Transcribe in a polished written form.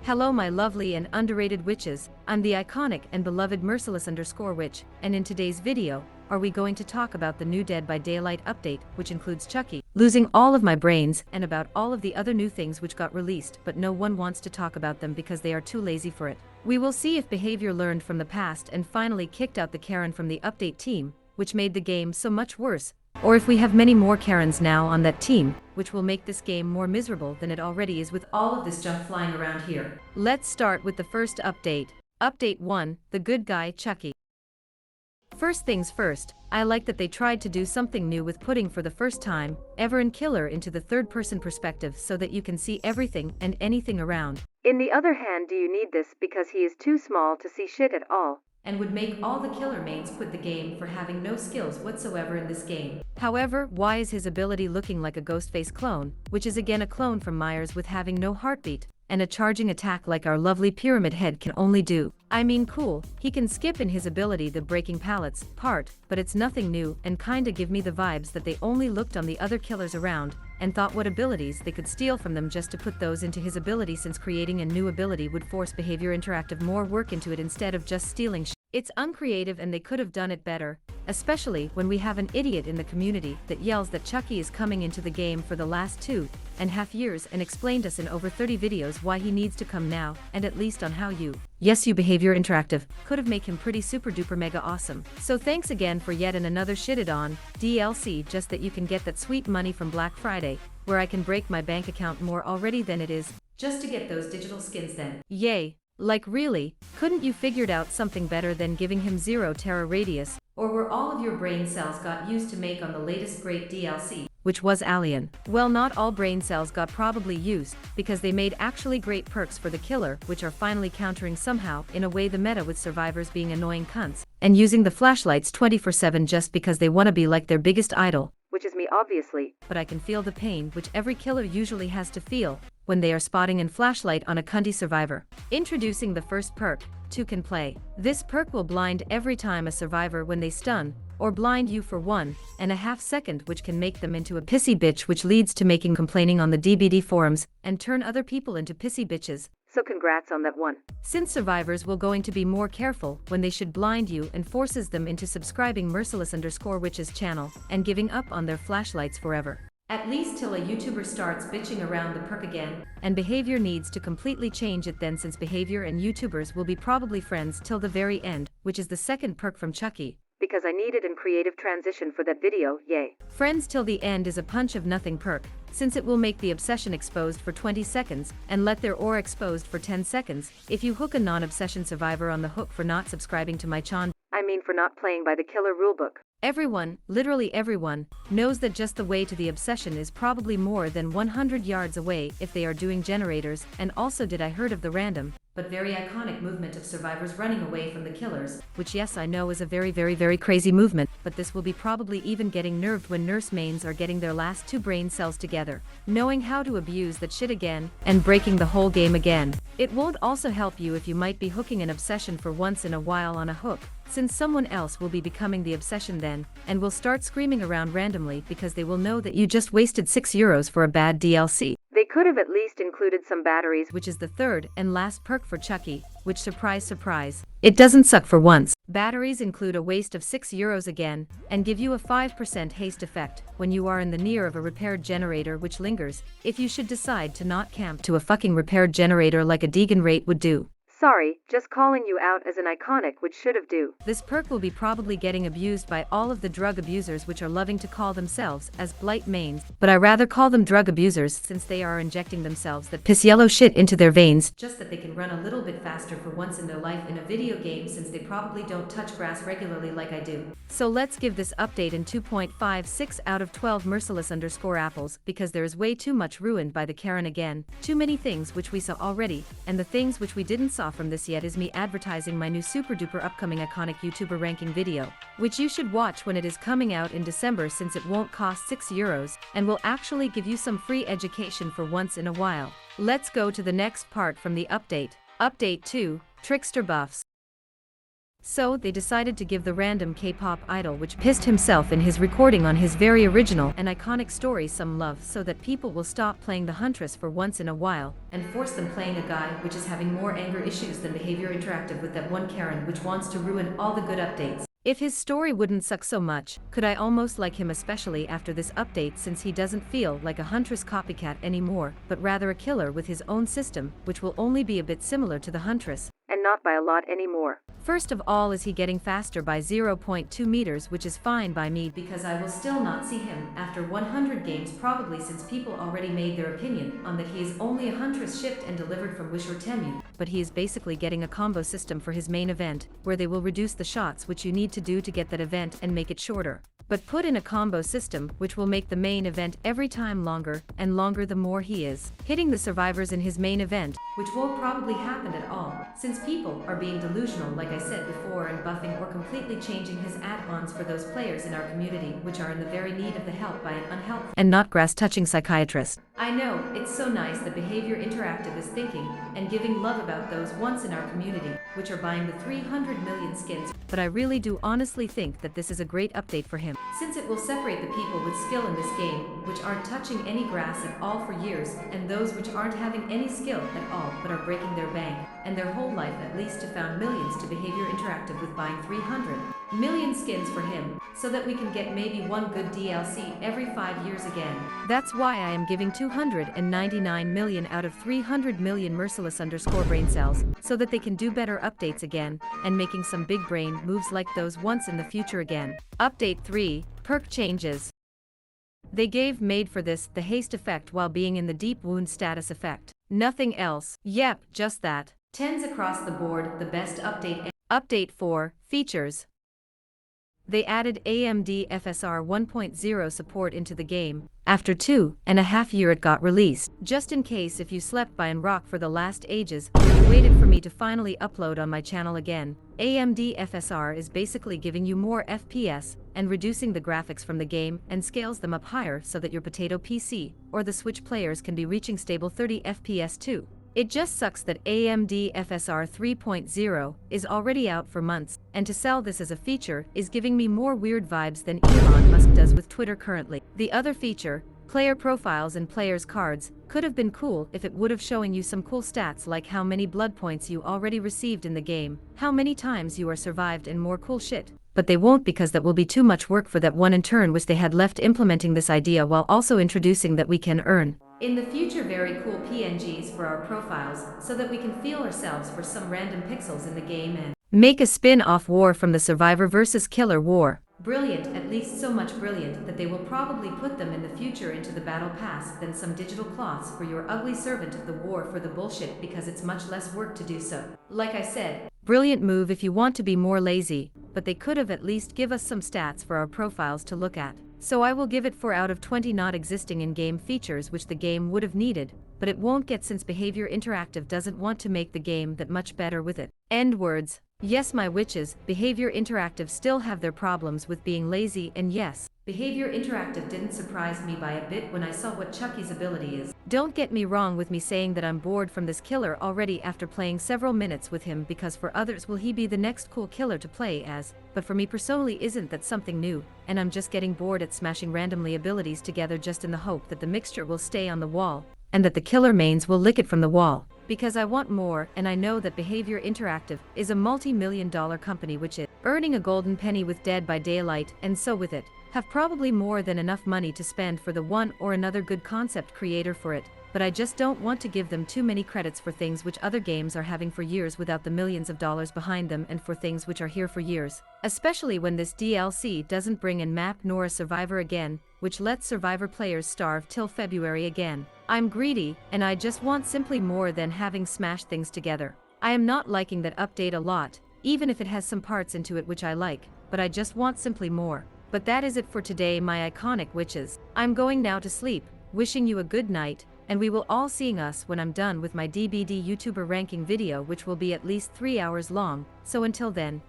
Hello my lovely and underrated witches, I'm the iconic and beloved merciless_witch, and in today's video, are we going to talk about the new Dead by Daylight update, which includes Chucky losing all of my brains, and about all of the other new things which got released but no one wants to talk about them because they are too lazy for it. We will see if behavior learned from the past and finally kicked out the Karen from the update team, which made the game so much worse, or if we have many more Karens now on that team, which will make this game more miserable than it already is with all of this junk flying around here. Let's start with the first update. Update 1, The Good Guy Chucky. First things first, I like that they tried to do something new with putting for the first time ever in Killer into the third-person perspective so that you can see everything and anything around. In the other hand, do you need this because he is too small to see shit at all? And would make all the killer mains quit the game for having no skills whatsoever in this game. However, why is his ability looking like a Ghostface clone, which is again a clone from Myers with having no heartbeat, and a charging attack like our lovely Pyramid Head can only do? I mean cool, he can skip in his ability the breaking pallets part, but it's nothing new and kinda give me the vibes that they only looked on the other killers around, and thought what abilities they could steal from them just to put those into his ability, since creating a new ability would force Behavior Interactive more work into it instead of just stealing shit. It's uncreative and they could have done it better, especially when we have an idiot in the community that yells that Chucky is coming into the game for the last 2.5 years and explained us in over 30 videos why he needs to come now, and at least on how you Behavior Interactive could have made him pretty super duper mega awesome. So thanks again for yet another shitted on DLC, just that you can get that sweet money from Black Friday, where I can break my bank account more already than it is, just to get those digital skins then. Yay. Like really, couldn't you figured out something better than giving him 0 terror radius, or were all of your brain cells got used to make on the latest great DLC, which was Alien? Well, not all brain cells got probably used, because they made actually great perks for the killer, which are finally countering somehow in a way the meta with survivors being annoying cunts, and using the flashlights 24/7 just because they wanna be like their biggest idol, which is me obviously, but I can feel the pain which every killer usually has to feel when they are spotting in flashlight on a cunty survivor. Introducing the first perk, 2 can play. This perk will blind every time a survivor when they stun, or blind you for 1.5 seconds, which can make them into a pissy bitch, which leads to making complaining on the DBD forums, and turn other people into pissy bitches. So congrats on that one. Since survivors will going to be more careful when they should blind you, and forces them into subscribing merciless_witch's channel, and giving up on their flashlights forever. At least till a YouTuber starts bitching around the perk again, and behavior needs to completely change it then, since behavior and YouTubers will be probably friends till the very end, which is the second perk from Chucky. Because I needed in creative transition for that video, yay. Friends till the end is a punch of nothing perk, since it will make the obsession exposed for 20 seconds, and let their aura exposed for 10 seconds, if you hook a non-obsession survivor on the hook for not subscribing to my channel. I mean for not playing by the killer rulebook. Everyone, literally everyone, knows that just the way to the obsession is probably more than 100 yards away if they are doing generators, and also did I heard of the random, but very iconic movement of survivors running away from the killers, which yes I know is a very crazy movement, but this will be probably even getting nerfed when nurse mains are getting their last 2 brain cells together, knowing how to abuse that shit again, and breaking the whole game again. It won't also help you if you might be hooking an obsession for once in a while on a hook, since someone else will be becoming the obsession then, and will start screaming around randomly because they will know that you just wasted €6 for a bad DLC. They could have at least included some batteries, which is the third and last perk for Chucky, which surprise, it doesn't suck for once. Batteries include a waste of €6 again, and give you a 5% haste effect when you are in the near of a repaired generator, which lingers if you should decide to not camp to a fucking repaired generator like a Deegan rate would do. Sorry, just calling you out as an iconic, which should have do. This perk will be probably getting abused by all of the drug abusers, which are loving to call themselves as blight mains, but I rather call them drug abusers since they are injecting themselves that piss yellow shit into their veins, just that they can run a little bit faster for once in their life in a video game, since they probably don't touch grass regularly like I do. So let's give this update in 2.56 out of 12 merciless_apples, because there is way too much ruined by the Karen again, too many things which we saw already, and the things which we didn't saw from this yet is me advertising my new super duper upcoming iconic YouTuber ranking video, which you should watch when it is coming out in December, since it won't cost €6 and will actually give you some free education for once in a while. Let's go to the next part from the update. Update 2, Trickster Buffs. So they decided to give the random K-pop idol which pissed himself in his recording on his very original and iconic story some love so that people will stop playing the Huntress for once in a while and force them playing a guy which is having more anger issues than Behavior Interactive with that one Karen which wants to ruin all the good updates. If his story wouldn't suck so much, could I almost like him especially after this update since he doesn't feel like a Huntress copycat anymore, but rather a killer with his own system, which will only be a bit similar to the Huntress, and not by a lot anymore. First of all is he getting faster by 0.2 meters which is fine by me because I will still not see him after 100 games probably since people already made their opinion on that he is only a Huntress shipped and delivered from Wish or Temu, but he is basically getting a combo system for his main event, where they will reduce the shots which you need to do to get that event and make it shorter. But put in a combo system which will make the main event every time longer, and longer the more he is hitting the survivors in his main event, which won't probably happen at all, since people are being delusional like I said before and buffing or completely changing his add-ons for those players in our community which are in the very need of the help by an unhelpful and not grass-touching psychiatrist. I know, it's so nice that Behavior Interactive is thinking and giving love about those once in our community, which are buying the 300 million skins, but I really do honestly think that this is a great update for him, since it will separate the people with skill in this game, which aren't touching any grass at all for years, and those which aren't having any skill at all but are breaking their bank, and their whole life at least to found millions to Behavior Interactive with buying 300 million skins for him, so that we can get maybe one good DLC every 5 years again. That's why I am giving 299 million out of 300 million merciless brain cells, so that they can do better updates again, and making some big brain moves like those once in the future again. Update 3, perk changes. They made for this the haste effect while being in the deep wound status effect. Nothing else. Yep, just that. 10s across the board, the best update. Update 4, features. They added AMD FSR 1.0 support into the game. After 2.5 years it got released. Just in case if you slept by and rock for the last ages, or you waited for me to finally upload on my channel again, AMD FSR is basically giving you more FPS, and reducing the graphics from the game and scales them up higher so that your potato PC, or the Switch players can be reaching stable 30 FPS too. It just sucks that AMD FSR 3.0 is already out for months, and to sell this as a feature is giving me more weird vibes than Elon Musk does with Twitter currently. The other feature, player profiles and players cards, could have been cool if it would have showing you some cool stats like how many blood points you already received in the game, how many times you are survived and more cool shit. But they won't because that will be too much work for that one in turn wish they had left implementing this idea while also introducing that we can earn in the future very cool PNGs for our profiles so that we can feel ourselves for some random pixels in the game and make a spin-off war from the Survivor vs Killer war. Brilliant, at least so much brilliant that they will probably put them in the future into the battle pass than some digital cloths for your ugly servant of the war for the bullshit because it's much less work to do so. Like I said, brilliant move if you want to be more lazy, but they could have at least give us some stats for our profiles to look at. So I will give it 4 out of 20 not existing in-game features which the game would have needed, but it won't get since Behavior Interactive doesn't want to make the game that much better with it. End words. Yes, my witches, Behavior Interactive still have their problems with being lazy, and yes, Behavior Interactive didn't surprise me by a bit when I saw what Chucky's ability is. Don't get me wrong with me saying that I'm bored from this killer already after playing several minutes with him because for others will he be the next cool killer to play as, but for me personally isn't that something new, and I'm just getting bored at smashing randomly abilities together just in the hope that the mixture will stay on the wall, and that the killer mains will lick it from the wall. Because I want more, and I know that Behavior Interactive is a multi-million-dollar company which is earning a golden penny with Dead by Daylight, and so with it, have probably more than enough money to spend for the one or another good concept creator for it, but I just don't want to give them too many credits for things which other games are having for years without the millions of dollars behind them and for things which are here for years, especially when this DLC doesn't bring in map nor a survivor again, which lets survivor players starve till February again. I'm greedy, and I just want simply more than having smashed things together. I am not liking that update a lot, even if it has some parts into it which I like, but I just want simply more. But that is it for today, my iconic witches. I'm going now to sleep, wishing you a good night, and we will all seeing us when I'm done with my DBD YouTuber Ranking video which will be at least 3 hours long, so until then,